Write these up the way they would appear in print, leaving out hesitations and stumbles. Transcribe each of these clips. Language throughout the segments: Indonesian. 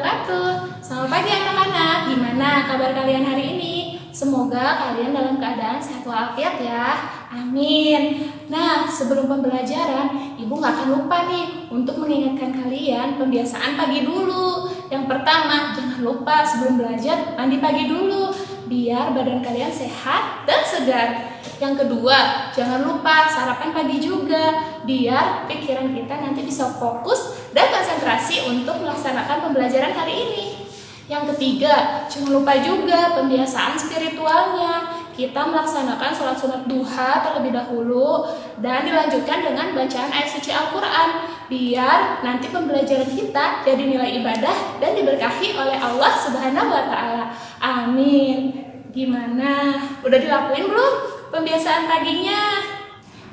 wabarakatuh. Selamat pagi anak-anak, gimana kabar kalian hari ini? Semoga kalian dalam keadaan sehat walafiat ya. Amin. Nah, sebelum pembelajaran, Ibu gak akan lupa nih untuk mengingatkan kalian pembiasaan pagi dulu. Yang pertama, jangan lupa sebelum belajar mandi pagi dulu, biar badan kalian sehat dan segar. Yang kedua, jangan lupa sarapan pagi juga, biar pikiran kita nanti bisa fokus dan konsentrasi untuk melaksanakan pembelajaran hari ini. Yang ketiga, jangan lupa juga pembiasaan spiritualnya. Kita melaksanakan sholat sunat duha terlebih dahulu dan dilanjutkan dengan bacaan ayat suci Al-Quran, biar nanti pembelajaran kita jadi nilai ibadah dan diberkahi oleh Allah Subhanahu wa Ta'ala. Amin. Gimana? Udah dilakuin belum pembiasaan paginya?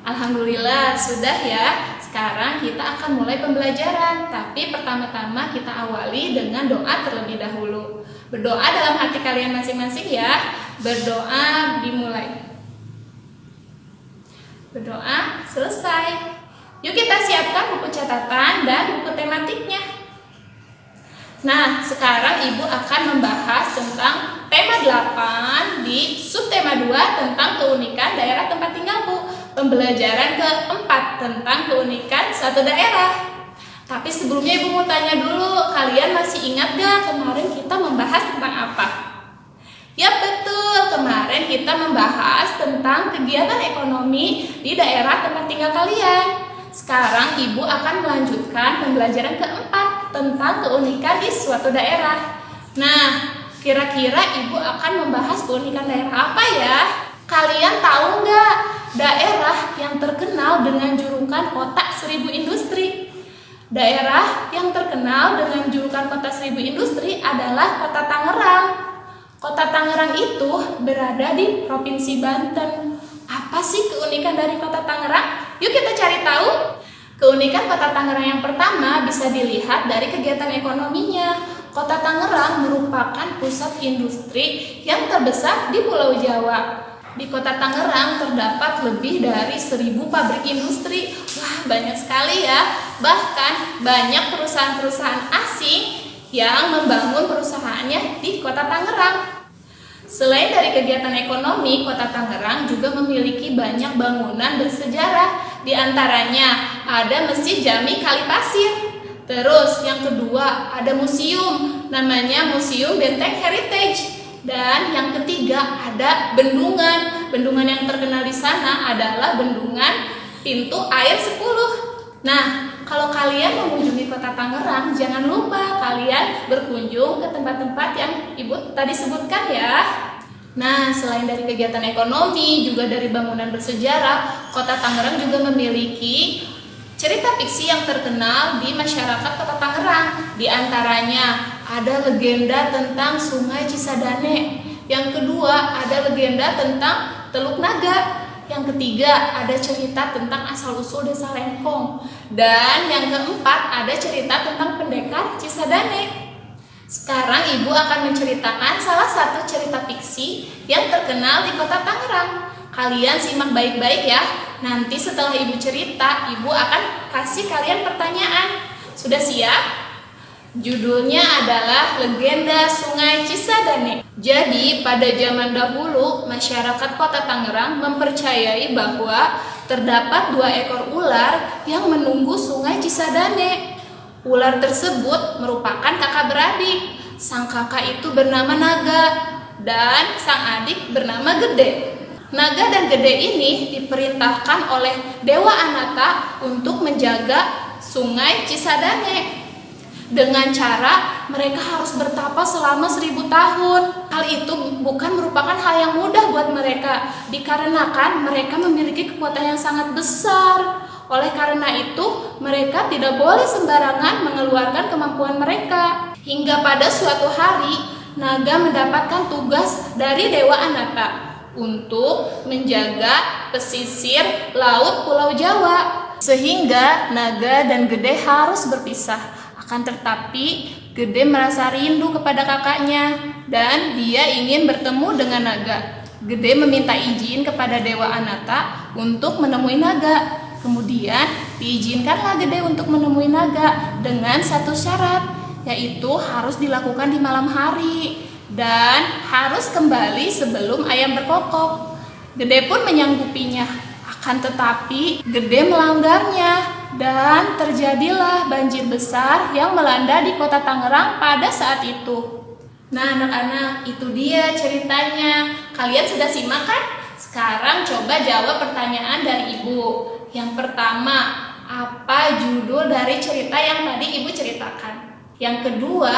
Alhamdulillah sudah ya. Sekarang kita akan mulai pembelajaran, tapi pertama-tama kita awali dengan doa terlebih dahulu. Berdoa dalam hati kalian masing-masing ya. Berdoa dimulai. Berdoa selesai. Yuk kita siapkan buku catatan dan buku tematiknya. Nah, sekarang Ibu akan membahas tentang tema 8 di subtema 2 tentang keunikan daerah tempat tinggalku. Pembelajaran keempat tentang keunikan suatu daerah. Tapi sebelumnya Ibu mau tanya dulu, kalian masih ingat gak kemarin kita membahas tentang apa? Ya betul, kemarin kita membahas tentang kegiatan ekonomi di daerah tempat tinggal kalian. Sekarang Ibu akan melanjutkan pembelajaran keempat tentang keunikan di suatu daerah. Nah, kira-kira Ibu akan membahas keunikan daerah apa ya? Kalian tahu nggak daerah yang terkenal dengan julukan kota 1000 industri? Daerah yang terkenal dengan julukan kota 1000 industri adalah Kota Tangerang. Kota Tangerang itu berada di Provinsi Banten. Apa sih keunikan dari Kota Tangerang? Yuk kita cari tahu. Keunikan Kota Tangerang yang pertama bisa dilihat dari kegiatan ekonominya. Kota Tangerang merupakan pusat industri yang terbesar di Pulau Jawa. Di Kota Tangerang terdapat lebih dari 1000 pabrik industri. Wah, banyak sekali ya. Bahkan banyak perusahaan-perusahaan asing yang membangun perusahaannya di Kota Tangerang. Selain dari kegiatan ekonomi, Kota Tangerang juga memiliki banyak bangunan bersejarah. Di antaranya ada Masjid Jami Kalipasir. Terus yang kedua ada museum, namanya Museum Benteng Heritage. Dan yang ketiga ada bendungan. Bendungan yang terkenal di sana adalah bendungan Pintu Air 10. Nah, kalau kalian mengunjungi Kota Tangerang, jangan lupa kalian berkunjung ke tempat-tempat yang Ibu tadi sebutkan ya. Nah, selain dari kegiatan ekonomi, juga dari bangunan bersejarah, Kota Tangerang juga memiliki cerita fiksi yang terkenal di masyarakat Kota Tangerang. Di antaranya ada legenda tentang Sungai Cisadane. Yang kedua ada legenda tentang Teluk Naga. Yang ketiga ada cerita tentang asal-usul Desa Lengkong. Dan yang keempat ada cerita tentang Pendekar Cisadane. Sekarang Ibu akan menceritakan salah satu cerita fiksi yang terkenal di Kota Tangerang. Kalian simak baik-baik ya. Nanti setelah Ibu cerita, Ibu akan kasih kalian pertanyaan. Sudah siap? Judulnya adalah Legenda Sungai Cisadane. Jadi pada zaman dahulu, masyarakat Kota Tangerang mempercayai bahwa terdapat 2 ekor ular yang menunggu Sungai Cisadane. Ular tersebut merupakan kakak beradik. Sang kakak itu bernama Naga dan sang adik bernama Gede. Naga dan Gede ini diperintahkan oleh Dewa Anata untuk menjaga Sungai Cisadane. Dengan cara mereka harus bertapa selama 1000 tahun. Hal itu bukan merupakan hal yang mudah buat mereka, dikarenakan mereka memiliki kekuatan yang sangat besar. Oleh karena itu, mereka tidak boleh sembarangan mengeluarkan kemampuan mereka. Hingga pada suatu hari, Naga mendapatkan tugas dari Dewa Anata untuk menjaga pesisir laut Pulau Jawa. Sehingga Naga dan Gede harus berpisah. Akan tetapi Gede merasa rindu kepada kakaknya dan dia ingin bertemu dengan Naga. Gede meminta izin kepada Dewa Anata untuk menemui Naga. Kemudian diizinkanlah Gede untuk menemui Naga dengan satu syarat. yaitu harus dilakukan di malam hari dan harus kembali sebelum ayam berkokok. Gede pun menyanggupinya, akan tetapi Gede melanggarnya dan terjadilah banjir besar yang melanda di kota Tangerang pada saat itu. Nah anak-anak, itu dia ceritanya. Kalian sudah simak kan? Sekarang coba jawab pertanyaan dari Ibu. Yang pertama, apa judul dari cerita yang tadi Ibu ceritakan? Yang kedua,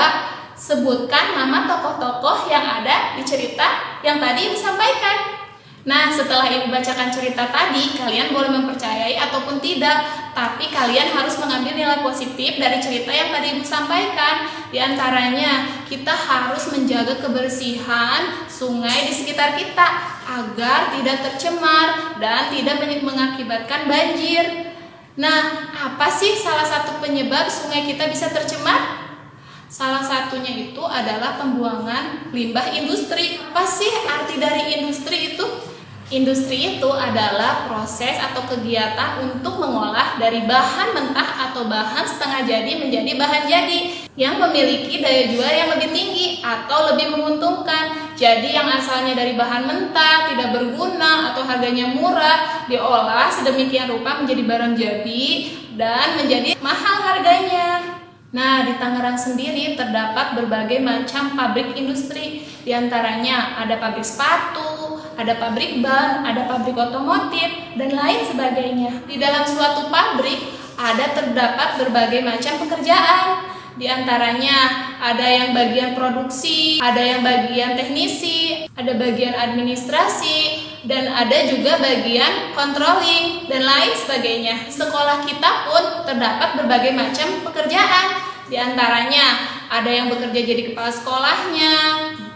sebutkan nama tokoh-tokoh yang ada di cerita yang tadi Ibu sampaikan. Nah, setelah Ibu bacakan cerita tadi, kalian boleh mempercayai ataupun tidak, tapi kalian harus mengambil nilai positif dari cerita yang tadi Ibu sampaikan. Di antaranya, kita harus menjaga kebersihan sungai di sekitar kita agar tidak tercemar dan tidak mengakibatkan banjir. Nah, apa sih salah satu penyebab sungai kita bisa tercemar? Salah satunya itu adalah pembuangan limbah industri. Apa sih arti dari industri itu? Industri itu adalah proses atau kegiatan untuk mengolah dari bahan mentah atau bahan setengah jadi menjadi bahan jadi yang memiliki daya jual yang lebih tinggi atau lebih menguntungkan. Jadi yang asalnya dari bahan mentah, tidak berguna atau harganya murah, diolah sedemikian rupa menjadi barang jadi dan menjadi mahal harganya. Nah, di Tangerang sendiri terdapat berbagai macam pabrik industri. Di antaranya ada pabrik sepatu, ada pabrik ban, ada pabrik otomotif, dan lain sebagainya. Di dalam suatu pabrik terdapat berbagai macam pekerjaan. Di antaranya ada yang bagian produksi, ada yang bagian teknisi, ada bagian administrasi, dan ada juga bagian controlling dan lain sebagainya. Di sekolah kita pun terdapat berbagai macam pekerjaan. Di antaranya ada yang bekerja jadi kepala sekolahnya,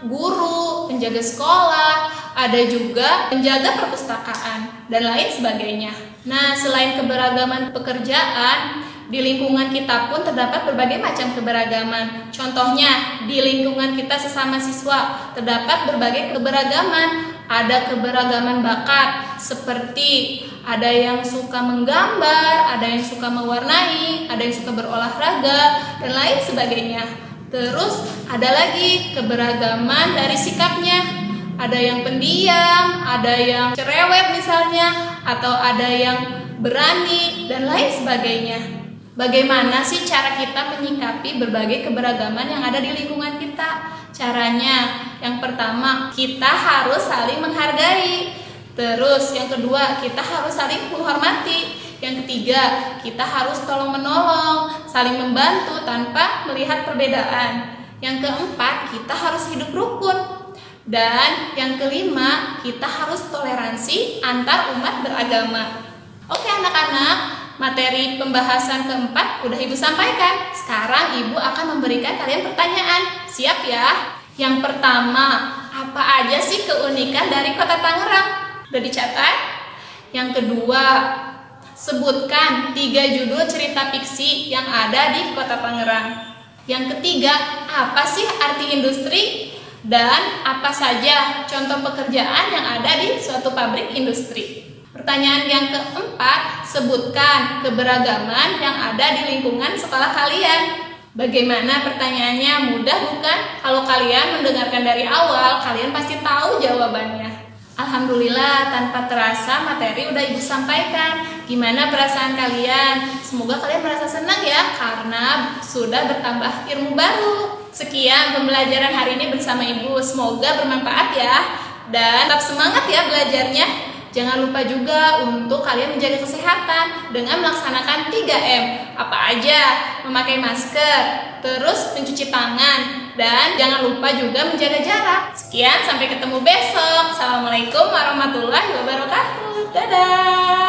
guru, penjaga sekolah, ada juga penjaga perpustakaan dan lain sebagainya. Nah, selain keberagaman pekerjaan, di lingkungan kita pun terdapat berbagai macam keberagaman. Contohnya, di lingkungan kita sesama siswa terdapat berbagai keberagaman. Ada keberagaman bakat, seperti ada yang suka menggambar, ada yang suka mewarnai, ada yang suka berolahraga, dan lain sebagainya. Terus ada lagi keberagaman dari sikapnya. Ada yang pendiam, ada yang cerewet misalnya, atau ada yang berani, dan lain sebagainya. Bagaimana sih cara kita menyikapi berbagai keberagaman yang ada di lingkungan kita? Caranya, yang pertama, kita harus saling menghargai. Terus, yang kedua, kita harus saling menghormati. Yang ketiga, kita harus tolong-menolong, saling membantu tanpa melihat perbedaan. Yang keempat, kita harus hidup rukun. Dan yang kelima, kita harus toleransi antar umat beragama. Oke anak-anak, materi pembahasan keempat udah Ibu sampaikan. Sekarang Ibu akan memberikan kalian pertanyaan. Siap ya? Yang pertama, apa aja sih keunikan dari Kota Tangerang? Udah dicatat? Yang kedua, sebutkan 3 judul cerita fiksi yang ada di Kota Tangerang. Yang ketiga, apa sih arti industri? Dan apa saja contoh pekerjaan yang ada di suatu pabrik industri? Pertanyaan yang keempat, sebutkan keberagaman yang ada di lingkungan sekolah kalian. Bagaimana pertanyaannya? Mudah bukan? Kalau kalian mendengarkan dari awal, kalian pasti tahu jawabannya. Alhamdulillah, tanpa terasa materi udah Ibu sampaikan. Gimana perasaan kalian? Semoga kalian merasa senang ya, karena sudah bertambah ilmu baru. Sekian pembelajaran hari ini bersama Ibu. Semoga bermanfaat ya. Dan tetap semangat ya belajarnya. Jangan lupa juga untuk kalian menjaga kesehatan dengan melaksanakan 3M. Apa aja? Memakai masker, terus mencuci tangan, dan jangan lupa juga menjaga jarak. Sekian, sampai ketemu besok. Assalamualaikum warahmatullahi wabarakatuh. Dadah.